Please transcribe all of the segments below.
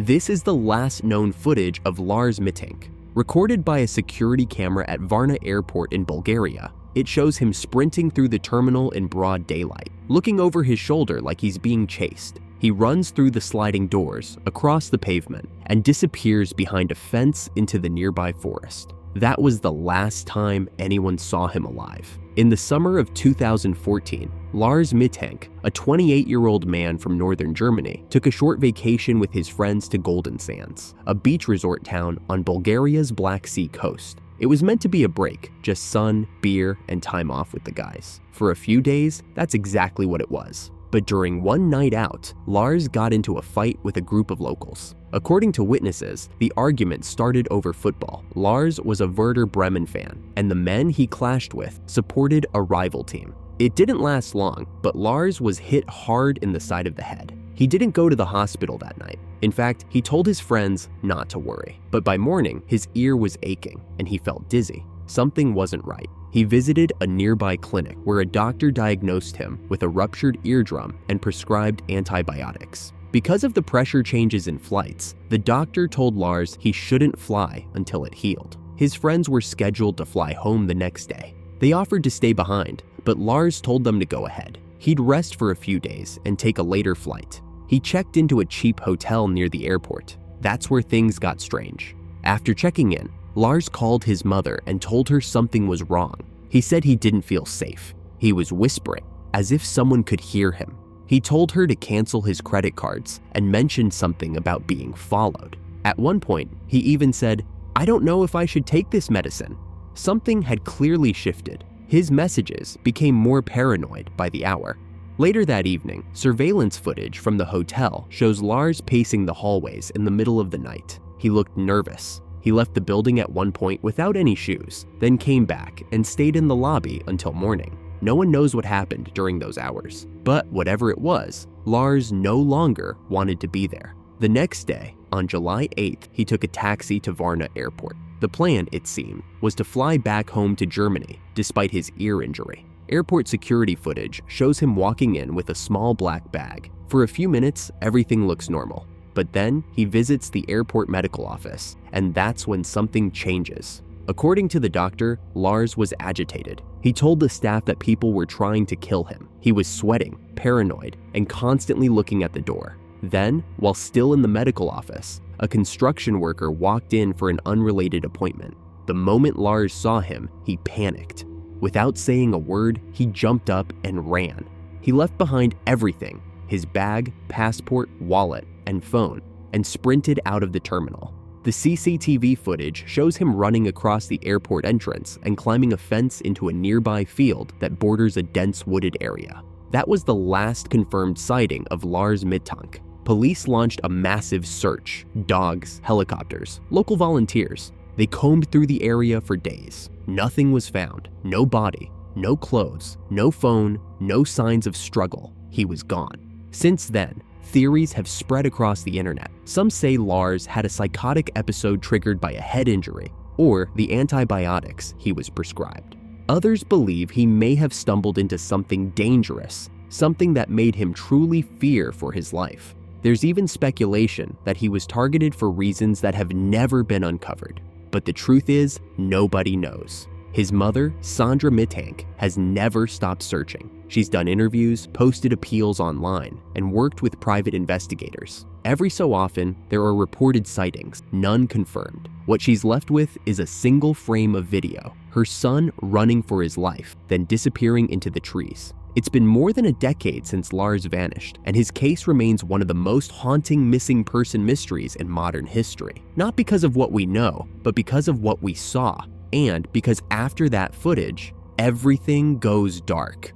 This is the last known footage of Lars Mittank. Recorded by a security camera at Varna Airport in Bulgaria, it shows him sprinting through the terminal in broad daylight, looking over his shoulder like he's being chased. He runs through the sliding doors, across the pavement, and disappears behind a fence into the nearby forest. That was the last time anyone saw him alive. In the summer of 2014, Lars Mittank, a 28-year-old man from northern Germany, took a short vacation with his friends to Golden Sands, a beach resort town on Bulgaria's Black Sea coast. It was meant to be a break, just sun, beer, and time off with the guys. For a few days, that's exactly what it was. But during one night out, Lars got into a fight with a group of locals. According to witnesses, the argument started over football. Lars was a Werder Bremen fan, and the men he clashed with supported a rival team. It didn't last long, but Lars was hit hard in the side of the head. He didn't go to the hospital that night. In fact, he told his friends not to worry. But by morning, his ear was aching, and he felt dizzy. Something wasn't right. He visited a nearby clinic where a doctor diagnosed him with a ruptured eardrum and prescribed antibiotics. Because of the pressure changes in flights, the doctor told Lars he shouldn't fly until it healed. His friends were scheduled to fly home the next day. They offered to stay behind, but Lars told them to go ahead. He'd rest for a few days and take a later flight. He checked into a cheap hotel near the airport. That's where things got strange. After checking in, Lars called his mother and told her something was wrong. He said he didn't feel safe. He was whispering, as if someone could hear him. He told her to cancel his credit cards and mentioned something about being followed. At one point, he even said, "I don't know if I should take this medicine." Something had clearly shifted. His messages became more paranoid by the hour. Later that evening, surveillance footage from the hotel shows Lars pacing the hallways in the middle of the night. He looked nervous. He left the building at one point without any shoes, then came back and stayed in the lobby until morning. No one knows what happened during those hours, but whatever it was, Lars no longer wanted to be there. The next day, on July 8th, he took a taxi to Varna Airport. The plan, it seemed, was to fly back home to Germany despite his ear injury. Airport security footage shows him walking in with a small black bag. For a few minutes, everything looks normal. But then he visits the airport medical office, and that's when something changes. According to the doctor, Lars was agitated. He told the staff that people were trying to kill him. He was sweating, paranoid, and constantly looking at the door. Then, while still in the medical office, a construction worker walked in for an unrelated appointment. The moment Lars saw him, he panicked. Without saying a word, he jumped up and ran. He left behind everything: his bag, passport, wallet, and phone, and sprinted out of the terminal. The CCTV footage shows him running across the airport entrance and climbing a fence into a nearby field that borders a dense wooded area. That was the last confirmed sighting of Lars Mittank. Police launched a massive search: dogs, helicopters, local volunteers. They combed through the area for days. Nothing was found. No body, no clothes, no phone, no signs of struggle. He was gone. Since then, theories have spread across the internet. Some say Lars had a psychotic episode triggered by a head injury or the antibiotics he was prescribed. Others believe he may have stumbled into something dangerous, something that made him truly fear for his life. There's even speculation that he was targeted for reasons that have never been uncovered. But the truth is, nobody knows. His mother, Sandra Mittank, has never stopped searching. She's done interviews, posted appeals online, and worked with private investigators. Every so often, there are reported sightings, none confirmed. What she's left with is a single frame of video, her son running for his life, then disappearing into the trees. It's been more than a decade since Lars vanished, and his case remains one of the most haunting missing person mysteries in modern history. Not because of what we know, but because of what we saw, and because after that footage, everything goes dark.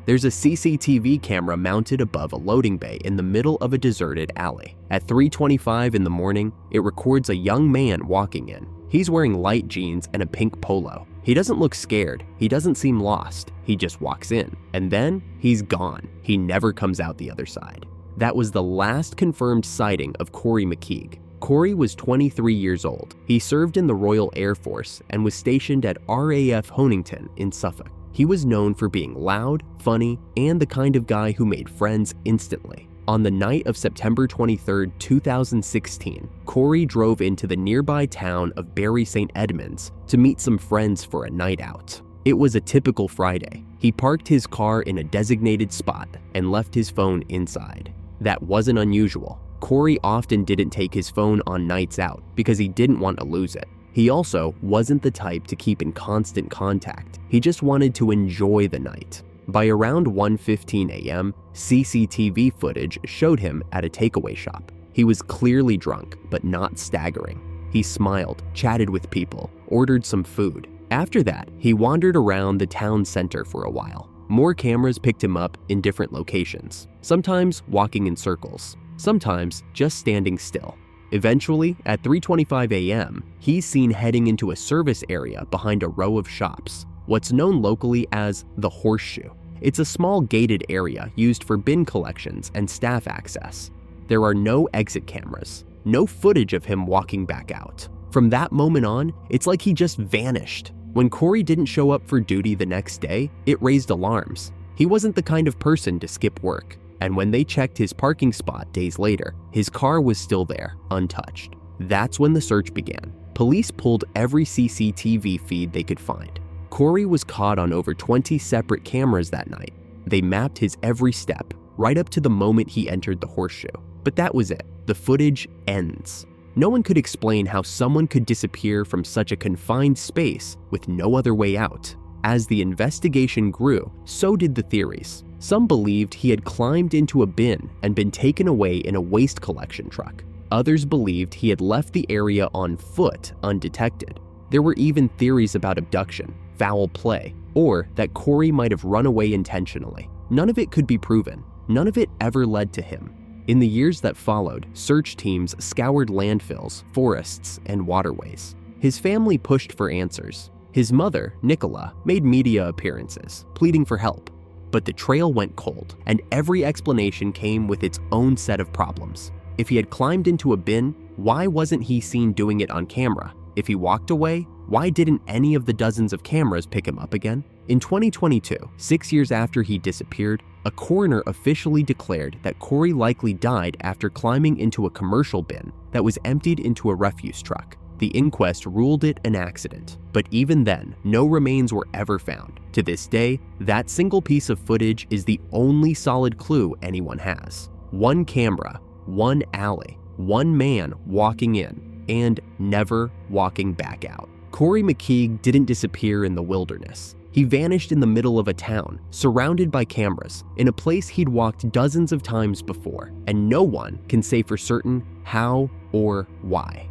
There's a CCTV camera mounted above a loading bay in the middle of a deserted alley. At 3:25 in the morning, it records a young man walking in. He's wearing light jeans and a pink polo. He doesn't look scared. He doesn't seem lost. He just walks in. And then he's gone. He never comes out the other side. That was the last confirmed sighting of Corrie McKeague. Corrie was 23 years old. He served in the Royal Air Force and was stationed at RAF Honington in Suffolk. He was known for being loud, funny, and the kind of guy who made friends instantly. On the night of September 23, 2016, Corrie drove into the nearby town of Bury St. Edmunds to meet some friends for a night out. It was a typical Friday. He parked his car in a designated spot and left his phone inside. That wasn't unusual. Corrie often didn't take his phone on nights out because he didn't want to lose it. He also wasn't the type to keep in constant contact. He just wanted to enjoy the night. By around 1:15 a.m., CCTV footage showed him at a takeaway shop. He was clearly drunk, but not staggering. He smiled, chatted with people, ordered some food. After that, he wandered around the town center for a while. More cameras picked him up in different locations, sometimes walking in circles, sometimes just standing still. Eventually, at 3:25 a.m., he's seen heading into a service area behind a row of shops, what's known locally as the Horseshoe. It's a small gated area used for bin collections and staff access. There are no exit cameras, no footage of him walking back out. From that moment on, it's like he just vanished. When Corrie didn't show up for duty the next day, it raised alarms. He wasn't the kind of person to skip work, and when they checked his parking spot days later, his car was still there, untouched. That's when the search began. Police pulled every CCTV feed they could find. Corrie was caught on over 20 separate cameras that night. They mapped his every step, right up to the moment he entered the Horseshoe. But that was it. The footage ends. No one could explain how someone could disappear from such a confined space with no other way out. As the investigation grew, so did the theories. Some believed he had climbed into a bin and been taken away in a waste collection truck. Others believed he had left the area on foot undetected. There were even theories about abduction, foul play, or that Corrie might have run away intentionally. None of it could be proven. None of it ever led to him. In the years that followed, search teams scoured landfills, forests, and waterways. His family pushed for answers. His mother, Nicola, made media appearances, pleading for help. But the trail went cold, and every explanation came with its own set of problems. If he had climbed into a bin, why wasn't he seen doing it on camera? If he walked away, why didn't any of the dozens of cameras pick him up again? In 2022, 6 years after he disappeared, a coroner officially declared that Corrie likely died after climbing into a commercial bin that was emptied into a refuse truck. The inquest ruled it an accident, but even then, no remains were ever found. To this day, that single piece of footage is the only solid clue anyone has. One camera, one alley, one man walking in, and never walking back out. Corrie McKeague didn't disappear in the wilderness. He vanished in the middle of a town, surrounded by cameras, in a place he'd walked dozens of times before, and no one can say for certain how or why.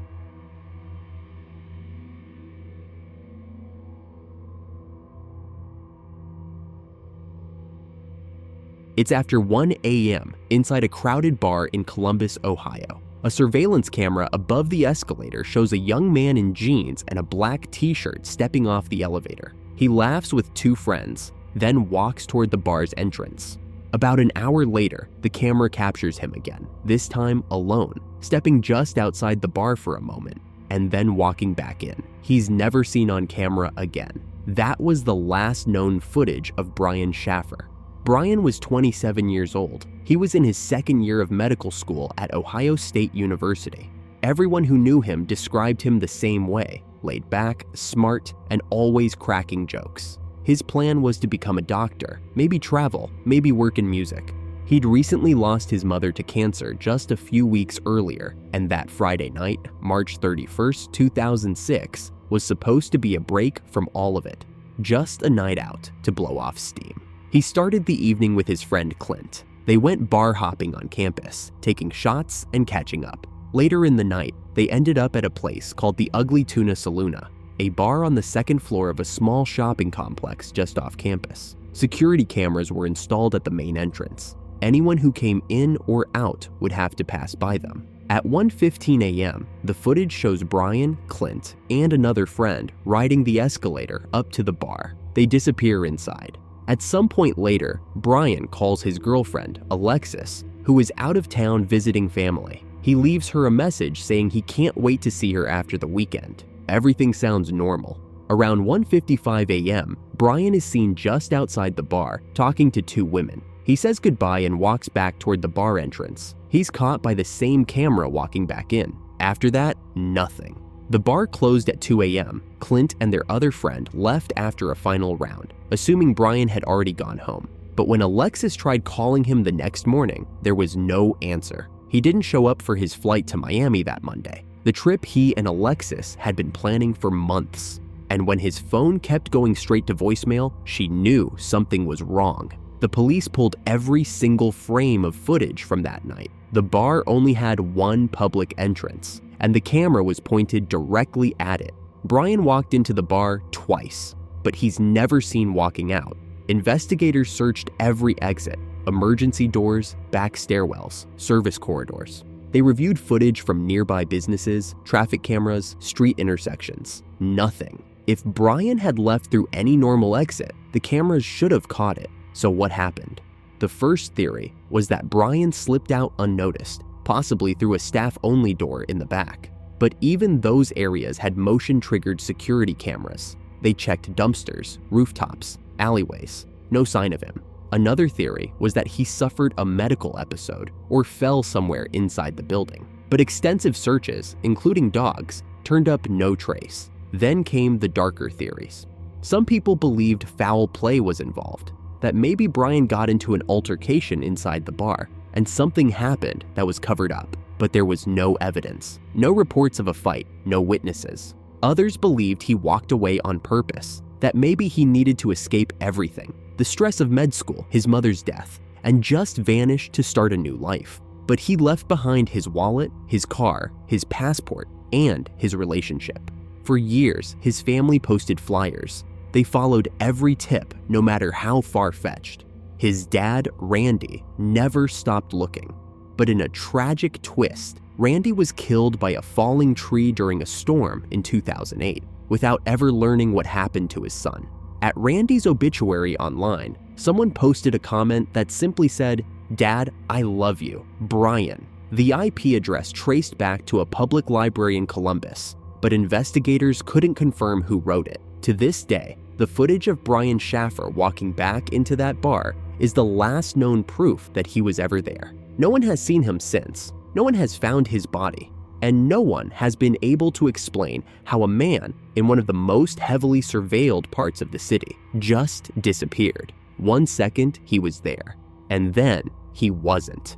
It's after 1 a.m. inside a crowded bar in Columbus, Ohio. A surveillance camera above the escalator shows a young man in jeans and a black t-shirt stepping off the elevator. He laughs with two friends, then walks toward the bar's entrance. About an hour later, the camera captures him again, this time alone, stepping just outside the bar for a moment, and then walking back in. He's never seen on camera again. That was the last known footage of Brian Shaffer. Brian was 27 years old. He was in his second year of medical school at Ohio State University. Everyone who knew him described him the same way, laid back, smart, and always cracking jokes. His plan was to become a doctor, maybe travel, maybe work in music. He'd recently lost his mother to cancer just a few weeks earlier, and that Friday night, March 31st, 2006, was supposed to be a break from all of it. Just a night out to blow off steam. He started the evening with his friend Clint. They went bar hopping on campus, taking shots and catching up. Later in the night, they ended up at a place called the Ugly Tuna Saloona, a bar on the second floor of a small shopping complex just off campus. Security cameras were installed at the main entrance. Anyone who came in or out would have to pass by them. At 1:15 a.m., the footage shows Brian, Clint, and another friend riding the escalator up to the bar. They disappear inside. At some point later, Brian calls his girlfriend, Alexis, who is out of town visiting family. He leaves her a message saying he can't wait to see her after the weekend. Everything sounds normal. Around 1:55 a.m., Brian is seen just outside the bar talking to two women. He says goodbye and walks back toward the bar entrance. He's caught by the same camera walking back in. After that, nothing. The bar closed at 2 a.m. Clint and their other friend left after a final round, assuming Brian had already gone home. But when Alexis tried calling him the next morning, there was no answer. He didn't show up for his flight to Miami that Monday, the trip he and Alexis had been planning for months. And when his phone kept going straight to voicemail, she knew something was wrong. The police pulled every single frame of footage from that night. The bar only had one public entrance, and the camera was pointed directly at it. Brian walked into the bar twice, but he's never seen walking out. Investigators searched every exit: emergency doors, back stairwells, service corridors. They reviewed footage from nearby businesses, traffic cameras, street intersections. Nothing. If Brian had left through any normal exit, the cameras should have caught it. So what happened? The first theory was that Brian slipped out unnoticed, possibly through a staff-only door in the back. But even those areas had motion-triggered security cameras. They checked dumpsters, rooftops, alleyways. No sign of him. Another theory was that he suffered a medical episode or fell somewhere inside the building. But extensive searches, including dogs, turned up no trace. Then came the darker theories. Some people believed foul play was involved, that maybe Brian got into an altercation inside the bar and something happened that was covered up. But there was no evidence, no reports of a fight, no witnesses. Others believed he walked away on purpose, that maybe he needed to escape everything, the stress of med school, his mother's death, and just vanish to start a new life. But he left behind his wallet, his car, his passport, and his relationship. For years, his family posted flyers. They followed every tip, no matter how far-fetched. His dad, Randy, never stopped looking. But in a tragic twist, Randy was killed by a falling tree during a storm in 2008, without ever learning what happened to his son. At Randy's obituary online, someone posted a comment that simply said, "Dad, I love you, Brian." The IP address traced back to a public library in Columbus, but investigators couldn't confirm who wrote it. To this day, the footage of Brian Shaffer walking back into that bar is the last known proof that he was ever there. No one has seen him since. No one has found his body. And no one has been able to explain how a man in one of the most heavily surveilled parts of the city just disappeared. 1 second he was there, and then he wasn't.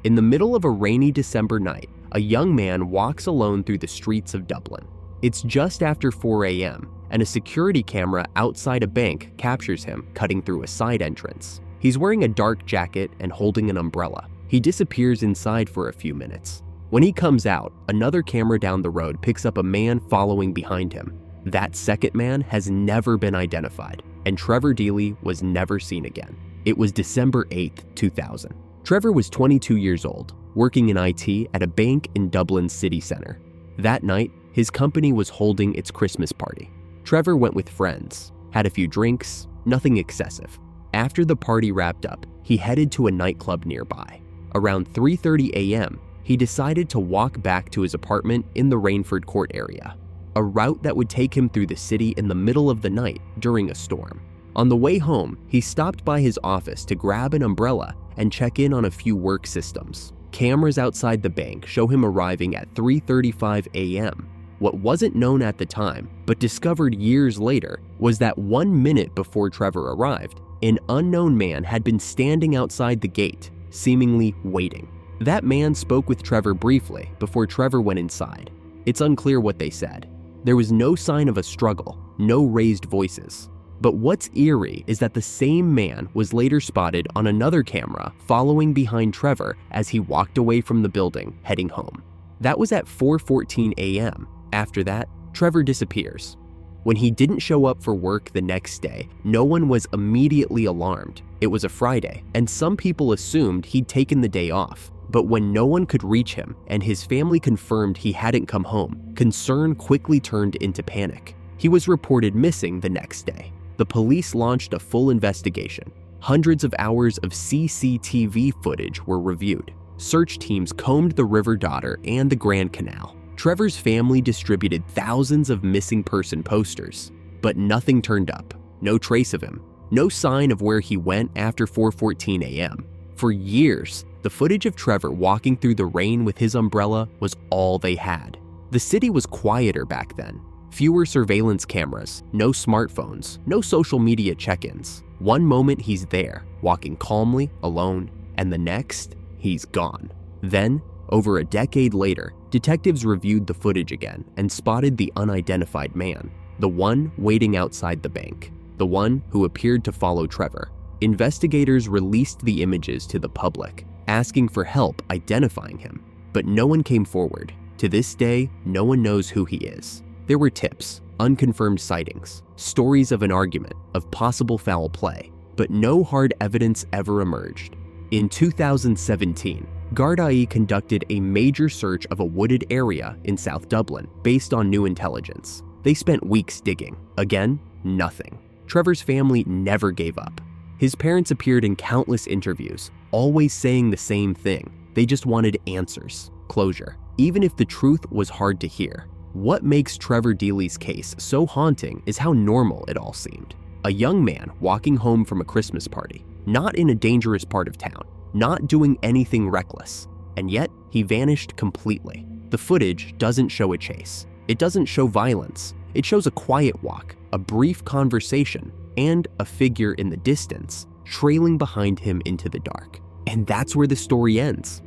In the middle of a rainy December night, a young man walks alone through the streets of Dublin. It's just after 4 a.m., and a security camera outside a bank captures him cutting through a side entrance. He's wearing a dark jacket and holding an umbrella. He disappears inside for a few minutes. When he comes out, another camera down the road picks up a man following behind him. That second man has never been identified, and Trevor Deely was never seen again. It was December 8th, 2000. Trevor was 22 years old, working in IT at a bank in Dublin's city center. That night, his company was holding its Christmas party. Trevor went with friends, had a few drinks, nothing excessive. After the party wrapped up, he headed to a nightclub nearby. Around 3:30 a.m., he decided to walk back to his apartment in the Rainford Court area, a route that would take him through the city in the middle of the night during a storm. On the way home, he stopped by his office to grab an umbrella and check in on a few work systems. Cameras outside the bank show him arriving at 3:35 a.m. What wasn't known at the time, but discovered years later, was that 1 minute before Trevor arrived, an unknown man had been standing outside the gate, seemingly waiting. That man spoke with Trevor briefly before Trevor went inside. It's unclear what they said. There was no sign of a struggle, no raised voices. But what's eerie is that the same man was later spotted on another camera following behind Trevor as he walked away from the building, heading home. That was at 4:14 a.m. After that, Trevor disappears. When he didn't show up for work the next day, no one was immediately alarmed. It was a Friday, and some people assumed he'd taken the day off. But when no one could reach him and his family confirmed he hadn't come home, concern quickly turned into panic. He was reported missing the next day. The police launched a full investigation. Hundreds of hours of CCTV footage were reviewed. Search teams combed the River Dodder and the Grand Canal. Trevor's family distributed thousands of missing person posters. but nothing turned up. No trace of him. No sign of where he went after 4:14 a.m. For years, the footage of Trevor walking through the rain with his umbrella was all they had. The city was quieter back then. Fewer surveillance cameras, no smartphones, no social media check-ins. One moment he's there, walking calmly, alone, and the next, he's gone. Then, over a decade later, detectives reviewed the footage again and spotted the unidentified man, the one waiting outside the bank, the one who appeared to follow Trevor. Investigators released the images to the public, asking for help identifying him, but no one came forward. To this day, no one knows who he is. There were tips, unconfirmed sightings, stories of an argument, of possible foul play, but no hard evidence ever emerged. In 2017, Gardaí conducted a major search of a wooded area in South Dublin based on new intelligence. They spent weeks digging. Again, nothing. Trevor's family never gave up. His parents appeared in countless interviews, always saying the same thing. They just wanted answers, closure, even if the truth was hard to hear. What makes Trevor Deely's case so haunting is how normal it all seemed. A young man walking home from a Christmas party, not in a dangerous part of town, not doing anything reckless, and yet he vanished completely. The footage doesn't show a chase. It doesn't show violence. It shows a quiet walk, a brief conversation, and a figure in the distance, trailing behind him into the dark. And that's where the story ends.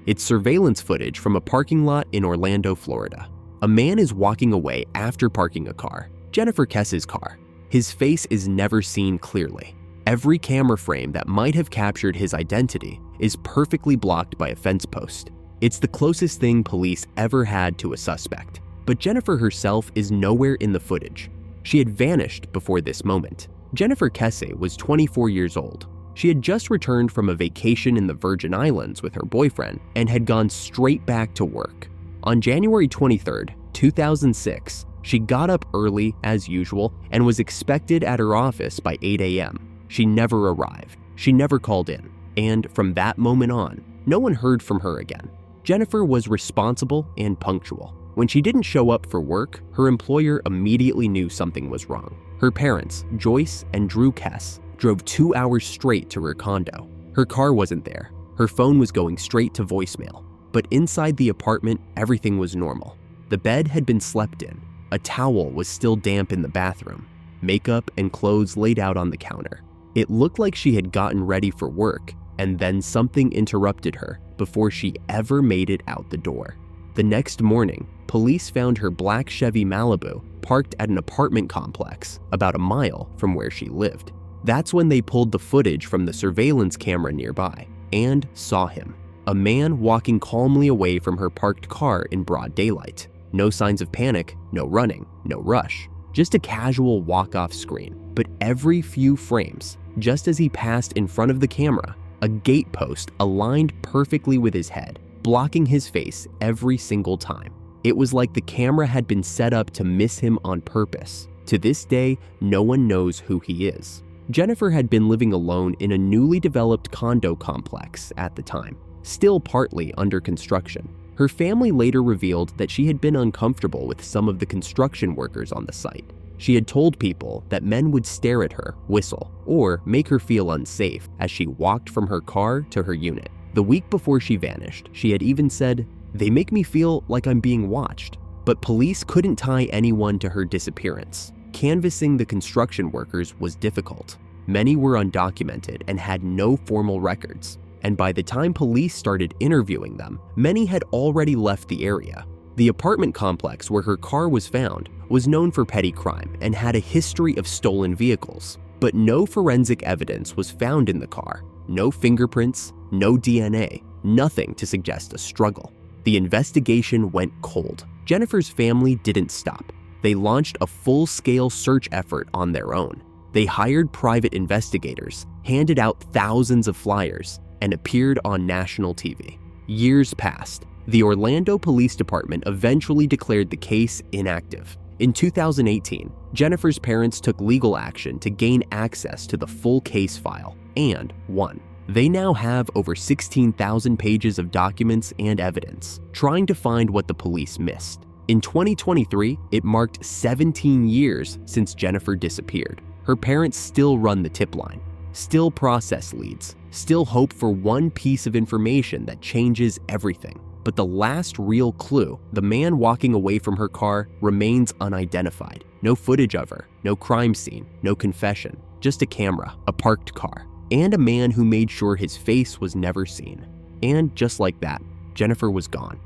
It's surveillance footage from a parking lot in Orlando, Florida. A man is walking away after parking a car, Jennifer Kesse's car. His face is never seen clearly. Every camera frame that might have captured his identity is perfectly blocked by a fence post. It's the closest thing police ever had to a suspect. But Jennifer herself is nowhere in the footage. She had vanished before this moment. Jennifer Kesse was 24 years old. She had just returned from a vacation in the Virgin Islands with her boyfriend and had gone straight back to work. On January 23, 2006, she got up early as usual and was expected at her office by 8 a.m. She never arrived. She never called in. And from that moment on, no one heard from her again. Jennifer was responsible and punctual. When she didn't show up for work, her employer immediately knew something was wrong. Her parents, Joyce and Drew Kesse, drove 2 hours straight to her condo. Her car wasn't there. Her phone was going straight to voicemail. But inside the apartment, everything was normal. The bed had been slept in. A towel was still damp in the bathroom. Makeup and clothes laid out on the counter. It looked like she had gotten ready for work, and then something interrupted her before she ever made it out the door. The next morning, police found her black Chevy Malibu parked at an apartment complex about a mile from where she lived. That's when they pulled the footage from the surveillance camera nearby and saw him. A man walking calmly away from her parked car in broad daylight. No signs of panic, no running, no rush. Just a casual walk-off screen. But every few frames, just as he passed in front of the camera, a gate post aligned perfectly with his head, blocking his face every single time. It was like the camera had been set up to miss him on purpose. To this day, no one knows who he is. Jennifer had been living alone in a newly developed condo complex at the time, still partly under construction. Her family later revealed that she had been uncomfortable with some of the construction workers on the site. She had told people that men would stare at her, whistle, or make her feel unsafe as she walked from her car to her unit. The week before she vanished, she had even said, "They make me feel like I'm being watched." But police couldn't tie anyone to her disappearance. Canvassing the construction workers was difficult. Many were undocumented and had no formal records. And by the time police started interviewing them, many had already left the area. The apartment complex where her car was found was known for petty crime and had a history of stolen vehicles. But no forensic evidence was found in the car. No fingerprints, no DNA, nothing to suggest a struggle. The investigation went cold. Jennifer's family didn't stop. They launched a full-scale search effort on their own. They hired private investigators, handed out thousands of flyers, and appeared on national TV. Years passed. The Orlando Police Department eventually declared the case inactive. In 2018, Jennifer's parents took legal action to gain access to the full case file and won. They now have over 16,000 pages of documents and evidence, trying to find what the police missed. In 2023, it marked 17 years since Jennifer disappeared. Her parents still run the tip line, still process leads, still hope for one piece of information that changes everything. But the last real clue, the man walking away from her car, remains unidentified. No footage of her, no crime scene, no confession, just a camera, a parked car, and a man who made sure his face was never seen. And just like that, Jennifer was gone.